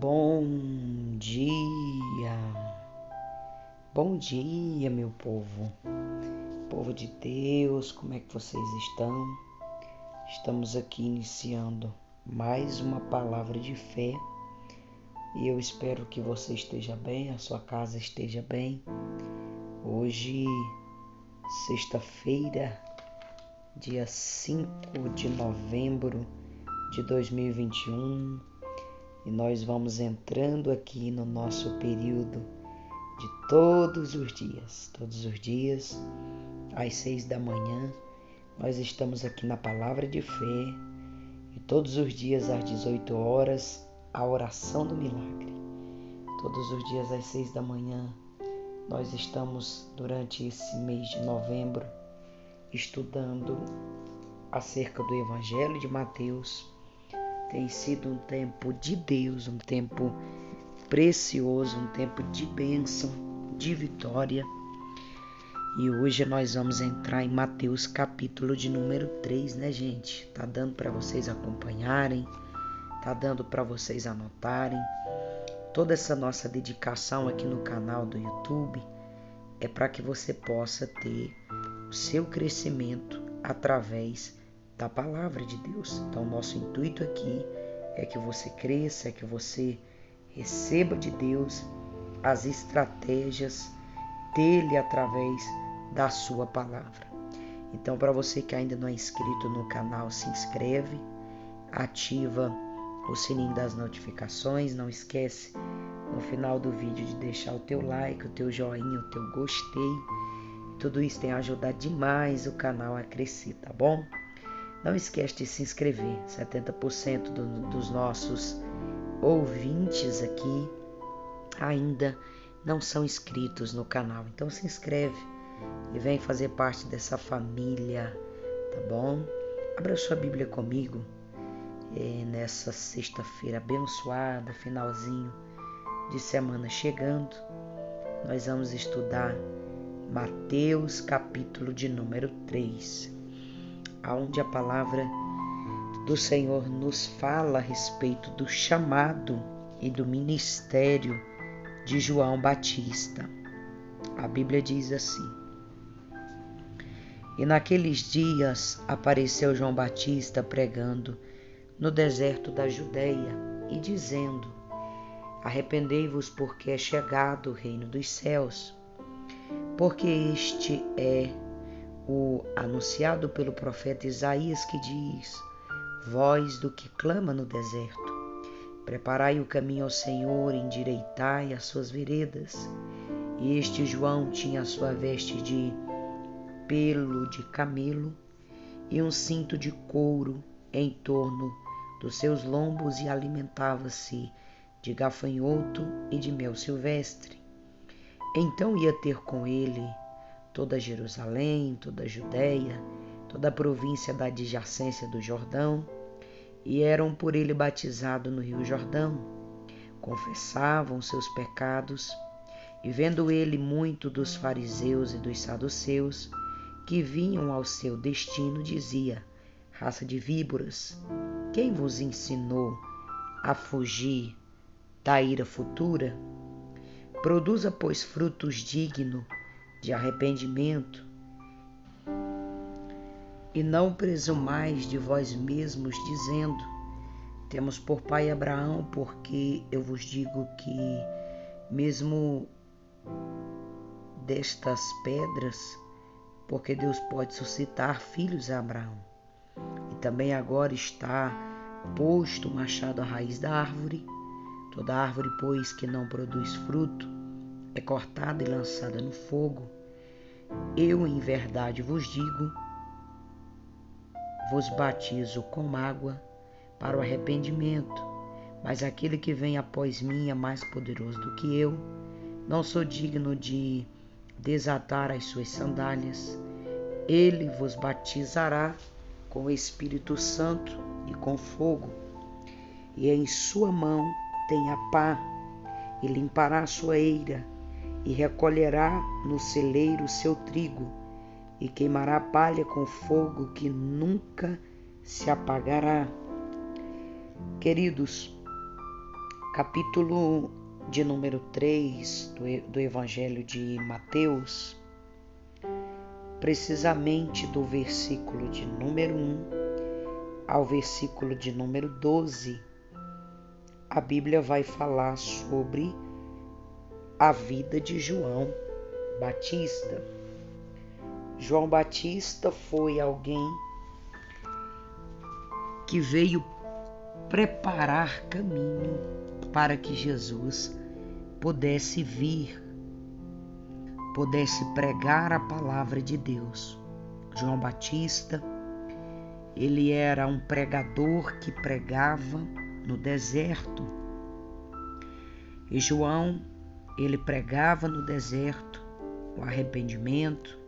Bom dia, meu povo, povo de Deus, como é que vocês estão? Estamos aqui iniciando mais uma palavra de fé e eu espero que você esteja bem, a sua casa esteja bem. Hoje, sexta-feira, dia 5 de novembro de 2021, e nós vamos entrando aqui no nosso período de todos os dias, às 6 da manhã, nós estamos aqui na Palavra de Fé, e todos os dias às 18 horas, a oração do milagre. Todos os dias às 6 da manhã, nós estamos durante esse mês de novembro estudando acerca do Evangelho de Mateus. Tem sido um tempo de Deus, um tempo precioso, um tempo de bênção, de vitória. E hoje nós vamos entrar em Mateus capítulo de número 3, né, gente? Tá dando para vocês acompanharem, tá dando para vocês anotarem. Toda essa nossa dedicação aqui no canal do YouTube é para que você possa ter o seu crescimento através da palavra de Deus. Então, nosso intuito aqui é que você cresça, é que você receba de Deus as estratégias dele através da sua palavra. Então, para você que ainda não é inscrito no canal, se inscreve, ativa o sininho das notificações, não esquece no final do vídeo de deixar o teu like, o teu joinha, o teu gostei. Tudo isso tem ajudado demais o canal a crescer, tá bom? Não esquece de se inscrever. 70% dos nossos ouvintes aqui ainda não são inscritos no canal. Então se inscreve e vem fazer parte dessa família, tá bom? Abra sua Bíblia comigo nessa sexta-feira abençoada, finalzinho de semana chegando. Nós vamos estudar Mateus capítulo de número 3, onde a palavra do Senhor nos fala a respeito do chamado e do ministério de João Batista. A Bíblia diz assim: E naqueles dias apareceu João Batista pregando no deserto da Judeia e dizendo: Arrependei-vos, porque é chegado o reino dos céus. Porque este é o anunciado pelo profeta Isaías, que diz: Voz do que clama no deserto, preparai o caminho ao Senhor, endireitai as suas veredas. E este João tinha a sua veste de pelo de camelo e um cinto de couro em torno dos seus lombos, e alimentava-se de gafanhoto e de mel silvestre. Então ia ter com ele toda Jerusalém, toda a Judeia, toda a província da adjacência do Jordão, e eram por ele batizados no rio Jordão. Confessavam seus pecados, e vendo ele muito dos fariseus e dos saduceus que vinham ao seu destino, dizia: Raça de víboras, quem vos ensinou a fugir da ira futura? Produza, pois, frutos dignos de arrependimento, e não presumais de vós mesmos, dizendo: Temos por pai Abraão, porque eu vos digo que mesmo destas pedras, porque Deus pode suscitar filhos a Abraão. E também agora está posto o machado à raiz da árvore. Toda árvore, pois, que não produz fruto, é cortada e lançada no fogo. Eu, em verdade, vos digo, vos batizo com água para o arrependimento, mas aquele que vem após mim é mais poderoso do que eu. Não sou digno de desatar as suas sandálias. Ele vos batizará com o Espírito Santo e com fogo, e em sua mão tem a pá, e limpará a sua eira, e recolherá no celeiro o seu trigo, e queimará a palha com fogo que nunca se apagará. Queridos, capítulo de número 3 do Evangelho de Mateus, precisamente do versículo de número 1 ao versículo de número 12, a Bíblia vai falar sobre a vida de João Batista. João Batista foi alguém que veio preparar caminho para que Jesus pudesse vir, pudesse pregar a palavra de Deus. João Batista, ele era um pregador que pregava no deserto. E João, ele pregava no deserto o arrependimento,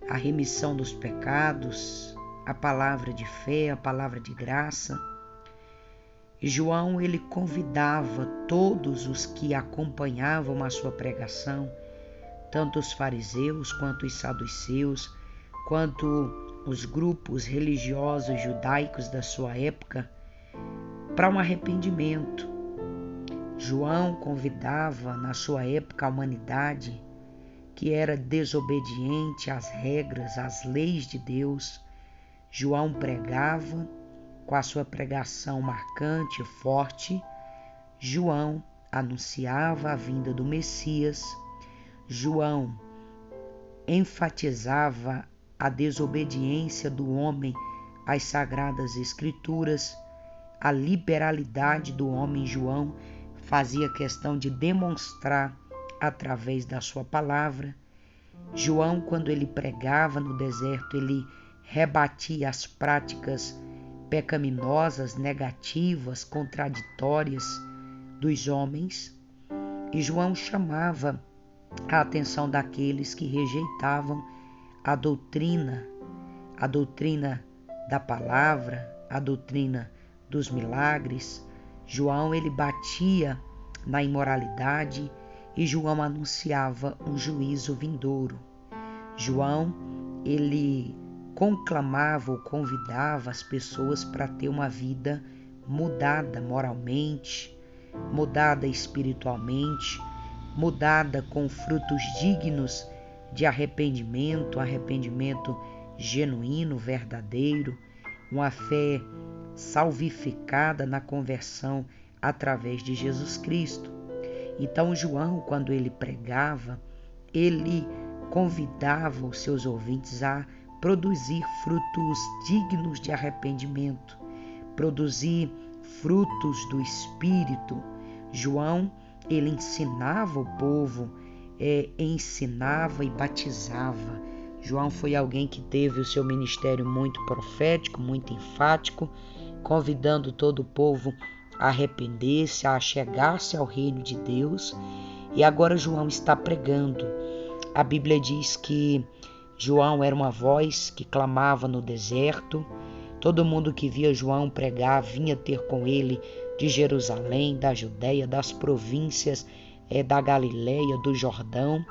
a remissão dos pecados, a palavra de fé, a palavra de graça. E João, ele convidava todos os que acompanhavam a sua pregação, tanto os fariseus, quanto os saduceus, quanto os grupos religiosos judaicos da sua época, para um arrependimento. João convidava na sua época a humanidade que era desobediente às regras, às leis de Deus. João pregava com a sua pregação marcante e forte. João anunciava a vinda do Messias. João enfatizava a desobediência do homem às sagradas escrituras, a liberalidade do homem. João fazia questão de demonstrar através da sua palavra. João, quando ele pregava no deserto, ele rebatia as práticas pecaminosas, negativas, contraditórias dos homens. E João chamava a atenção daqueles que rejeitavam a doutrina da palavra, a doutrina dos milagres. João, ele batia na imoralidade e João anunciava um juízo vindouro. João, ele conclamava ou convidava as pessoas para ter uma vida mudada moralmente, mudada espiritualmente, mudada com frutos dignos de arrependimento genuíno, verdadeiro, uma fé salvificada na conversão através de Jesus Cristo. Então João, quando ele pregava, ele convidava os seus ouvintes a produzir frutos dignos de arrependimento, produzir frutos do Espírito. João, ele ensinava o povo, ensinava e batizava. João foi alguém que teve o seu ministério muito profético, muito enfático, convidando todo o povo a arrepender-se, a chegar-se ao reino de Deus. E agora João está pregando. A Bíblia diz que João era uma voz que clamava no deserto. Todo mundo que via João pregar vinha ter com ele de Jerusalém, da Judéia, das províncias da Galileia, do Jordão.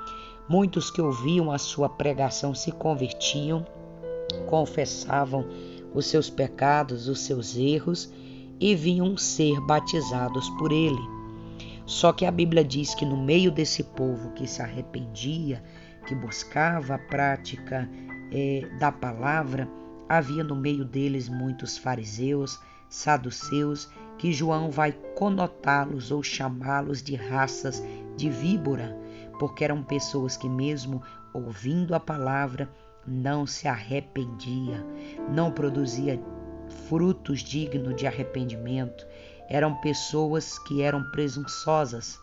Muitos que ouviam a sua pregação se convertiam, confessavam os seus pecados, os seus erros e vinham ser batizados por ele. Só que a Bíblia diz que no meio desse povo que se arrependia, que buscava a prática da palavra, havia no meio deles muitos fariseus, saduceus, que João vai conotá-los ou chamá-los de raças de víbora, porque eram pessoas que mesmo ouvindo a palavra não se arrependia, não produzia frutos dignos de arrependimento. Eram pessoas que eram presunçosas,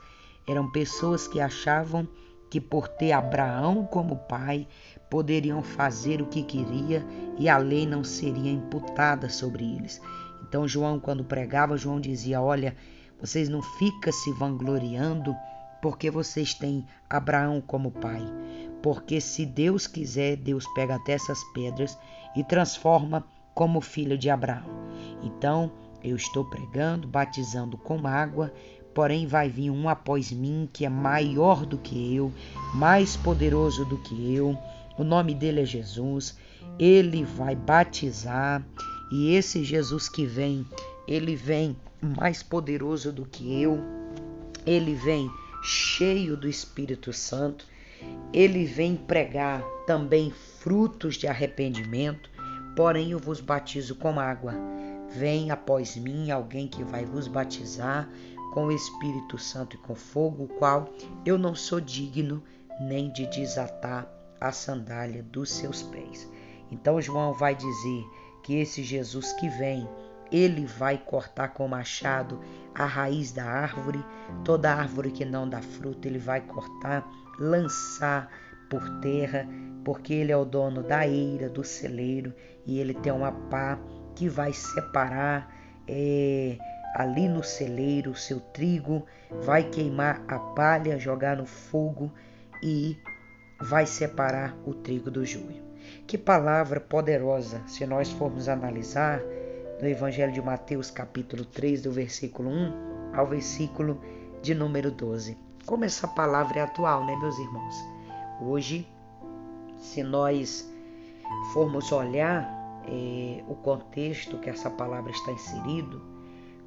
eram pessoas que achavam que por ter Abraão como pai, poderiam fazer o que queria e a lei não seria imputada sobre eles. Então João, quando pregava, João dizia: olha, vocês não ficam se vangloriando porque vocês têm Abraão como pai. Porque se Deus quiser, Deus pega até essas pedras e transforma como filho de Abraão. Então, eu estou pregando, batizando com água, porém vai vir um após mim que é maior do que eu, mais poderoso do que eu. O nome dele é Jesus. Ele vai batizar, e esse Jesus que vem, ele vem mais poderoso do que eu. Ele vem cheio do Espírito Santo. Ele vem pregar também frutos de arrependimento. Porém, eu vos batizo com água. Vem após mim alguém que vai vos batizar com o Espírito Santo e com fogo, o qual eu não sou digno nem de desatar a sandália dos seus pés. Então João vai dizer que esse Jesus que vem, ele vai cortar com o machado a raiz da árvore. Toda árvore que não dá fruto, ele vai cortar, lançar por terra, porque ele é o dono da eira, do celeiro, e ele tem uma pá que vai separar ali no celeiro o seu trigo, vai queimar a palha, jogar no fogo e vai separar o trigo do joio. Que palavra poderosa, se nós formos analisar no Evangelho de Mateus, capítulo 3, do versículo 1 ao versículo de número 12. Como essa palavra é atual, né, meus irmãos? Hoje, se nós formos olhar o contexto que essa palavra está inserido,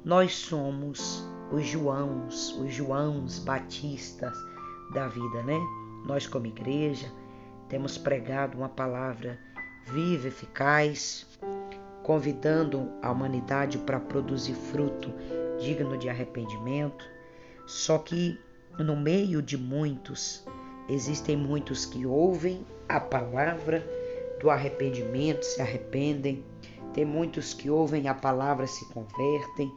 nós somos os Joãos batistas da vida, né? Nós, como igreja, temos pregado uma palavra viva, eficaz, convidando a humanidade para produzir fruto digno de arrependimento. Só que no meio de muitos, existem muitos que ouvem a palavra do arrependimento, se arrependem. Tem muitos que ouvem a palavra, se convertem.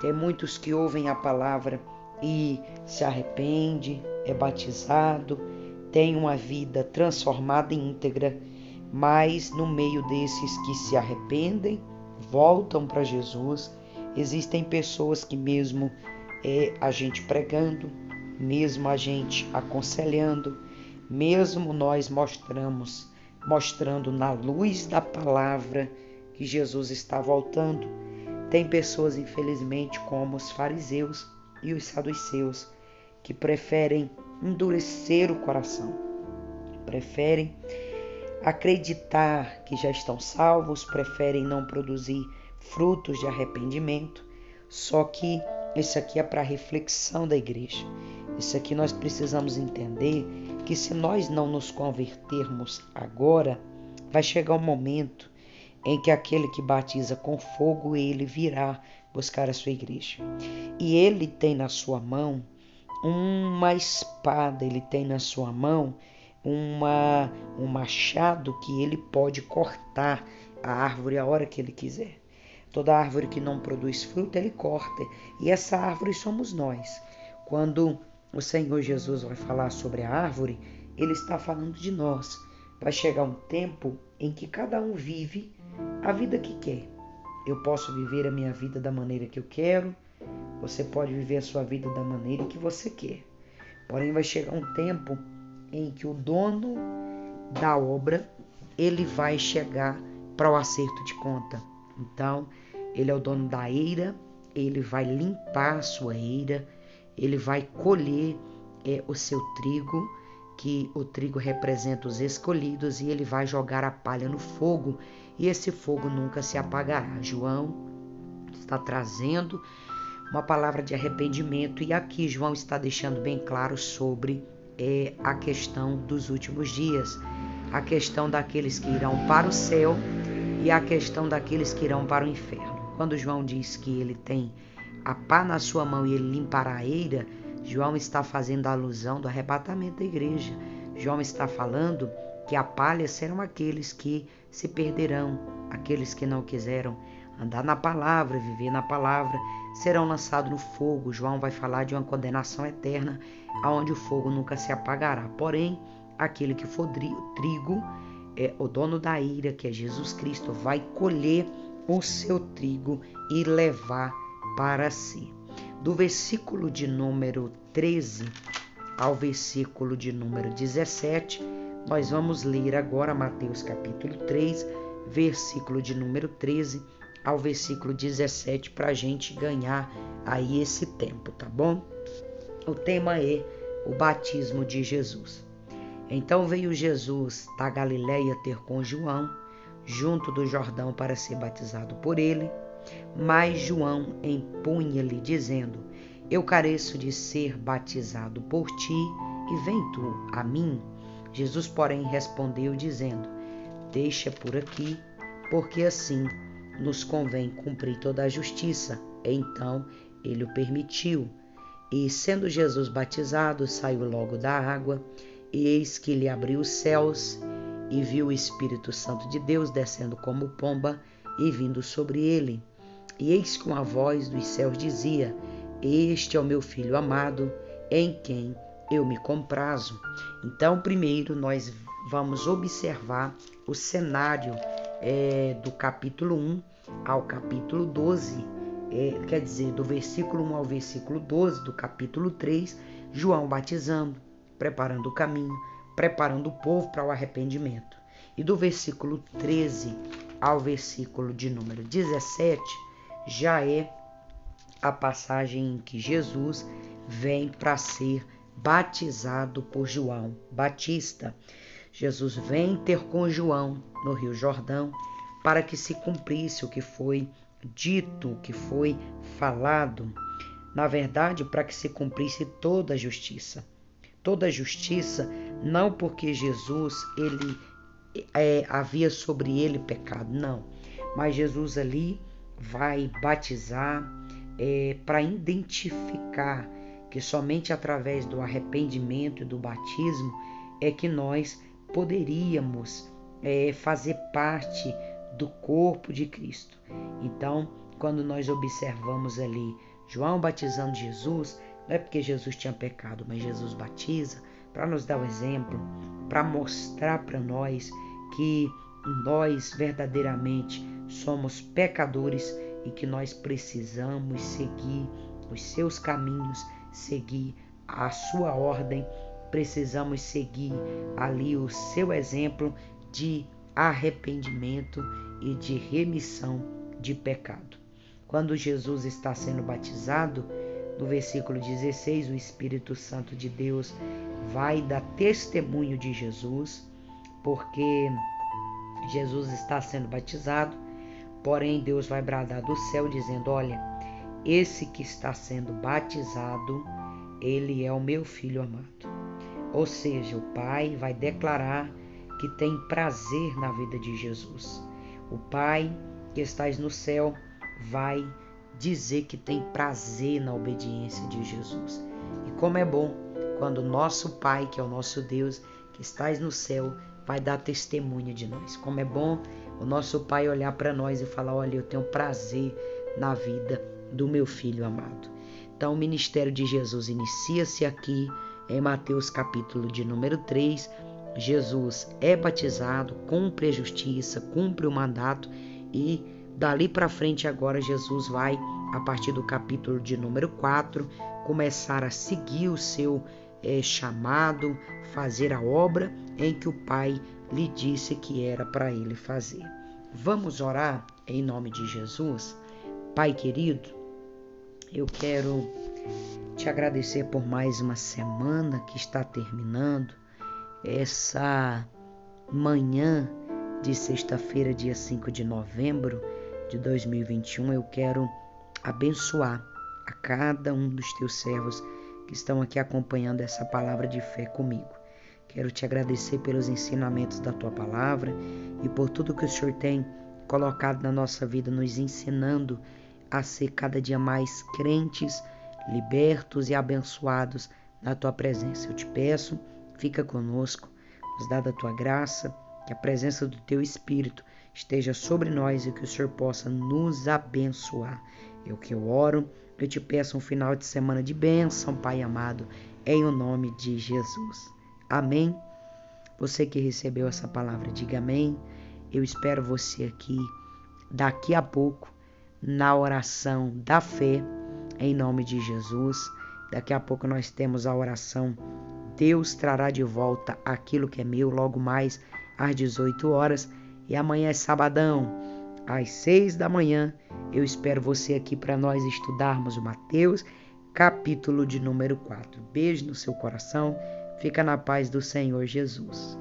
Tem muitos que ouvem a palavra e se arrepende, é batizado, tem uma vida transformada e íntegra. Mas no meio desses que se arrependem, voltam para Jesus, existem pessoas que mesmo a gente pregando, mesmo a gente aconselhando, mesmo nós mostrando na luz da palavra que Jesus está voltando, tem pessoas, infelizmente, como os fariseus e os saduceus, que preferem endurecer o coração, preferem acreditar que já estão salvos, preferem não produzir frutos de arrependimento. Só que isso aqui é para reflexão da igreja. Isso aqui nós precisamos entender que se nós não nos convertermos agora, vai chegar um momento em que aquele que batiza com fogo, ele virá buscar a sua igreja. E ele tem na sua mão uma espada, ele tem na sua mão um machado que ele pode cortar a árvore a hora que ele quiser. Toda árvore que não produz fruto, ele corta. E essa árvore somos nós. Quando o Senhor Jesus vai falar sobre a árvore, ele está falando de nós. Vai chegar um tempo em que cada um vive a vida que quer. Eu posso viver a minha vida da maneira que eu quero. Você pode viver a sua vida da maneira que você quer. Porém, vai chegar um tempo em que o dono da obra, ele vai chegar para o acerto de conta. Então, ele é o dono da eira, ele vai limpar a sua eira, ele vai colher o seu trigo, que o trigo representa os escolhidos, e ele vai jogar a palha no fogo, e esse fogo nunca se apagará. João está trazendo uma palavra de arrependimento, e aqui João está deixando bem claro sobre a questão dos últimos dias, a questão daqueles que irão para o céu e a questão daqueles que irão para o inferno. Quando João diz que ele tem a pá na sua mão e ele limpará a eira, João está fazendo alusão do arrebatamento da igreja. João está falando que a palha serão aqueles que se perderão, aqueles que não quiseram andar na palavra, viver na palavra, serão lançados no fogo. João vai falar de uma condenação eterna, onde o fogo nunca se apagará. Porém, aquele que for trigo, o dono da ira, que é Jesus Cristo, vai colher o seu trigo e levar para si. Do versículo de número 13 ao versículo de número 17, nós vamos ler agora Mateus capítulo 3, versículo de número 13 ao versículo 17, para a gente ganhar aí esse tempo, tá bom? O tema é o batismo de Jesus. Então veio Jesus da Galileia ter com João, junto do Jordão, para ser batizado por ele. Mas João impunha-lhe, dizendo: Eu careço de ser batizado por ti, e vem tu a mim? Jesus, porém, respondeu, dizendo: Deixa por aqui, porque assim nos convém cumprir toda a justiça. Então ele o permitiu. E, sendo Jesus batizado, saiu logo da água, e eis que lhe abriu os céus, e viu o Espírito Santo de Deus descendo como pomba e vindo sobre ele. E eis que uma voz dos céus dizia: Este é o meu Filho amado, em quem eu me comprazo. Então, primeiro nós vamos observar o cenário do capítulo 1 ao capítulo 12, quer dizer, do versículo 1 ao versículo 12 do capítulo 3, João batizando, preparando o caminho, preparando o povo para o arrependimento. E do versículo 13 ao versículo de número 17, já é a passagem em que Jesus vem para ser batizado por João Batista. Jesus vem ter com João no Rio Jordão para que se cumprisse o que foi dito, o que foi falado. Na verdade, para que se cumprisse toda a justiça. Toda a justiça, não porque Jesus havia sobre ele pecado, não. Mas Jesus ali vai batizar para identificar que somente através do arrependimento e do batismo é que nós poderíamos fazer parte do corpo de Cristo. Então, quando nós observamos ali João batizando Jesus, não é porque Jesus tinha pecado, mas Jesus batiza para nos dar o exemplo, para mostrar para nós que nós verdadeiramente somos pecadores e que nós precisamos seguir os seus caminhos, seguir a sua ordem, precisamos seguir ali o seu exemplo de arrependimento e de remissão de pecado. Quando Jesus está sendo batizado, no versículo 16, o Espírito Santo de Deus vai dar testemunho de Jesus, porque Jesus está sendo batizado, porém Deus vai bradar do céu dizendo: olha, esse que está sendo batizado, ele é o meu Filho amado. Ou seja, o Pai vai declarar que tem prazer na vida de Jesus. O Pai que estás no céu vai dizer que tem prazer na obediência de Jesus. E como é bom quando o nosso Pai, que é o nosso Deus, que estás no céu, vai dar testemunho de nós. Como é bom o nosso Pai olhar para nós e falar: olha, eu tenho prazer na vida do meu Filho amado. Então o ministério de Jesus inicia-se aqui em Mateus capítulo de número 3. Jesus é batizado, cumpre a justiça, cumpre o mandato, e dali para frente agora Jesus vai, a partir do capítulo de número 4, começar a seguir o seu chamado, fazer a obra em que o Pai lhe disse que era para ele fazer. Vamos orar em nome de Jesus? Pai querido, eu quero te agradecer por mais uma semana que está terminando. Essa manhã de sexta-feira, dia 5 de novembro de 2021, eu quero abençoar a cada um dos teus servos que estão aqui acompanhando essa palavra de fé comigo. Quero te agradecer pelos ensinamentos da tua palavra e por tudo que o Senhor tem colocado na nossa vida, nos ensinando a ser cada dia mais crentes, libertos e abençoados na tua presença. Eu te peço, fica conosco, nos dá da tua graça, que a presença do teu Espírito esteja sobre nós e que o Senhor possa nos abençoar. É o que eu oro, eu te peço um final de semana de bênção, Pai amado, em o nome de Jesus. Amém? Você que recebeu essa palavra, diga amém. Eu espero você aqui daqui a pouco na oração da fé, em nome de Jesus. Daqui a pouco nós temos a oração Deus trará de volta aquilo que é meu, logo mais às 18 horas. E amanhã é sabadão, às 6 da manhã. Eu espero você aqui para nós estudarmos o Mateus, capítulo de número 4. Beijo no seu coração. Fica na paz do Senhor Jesus.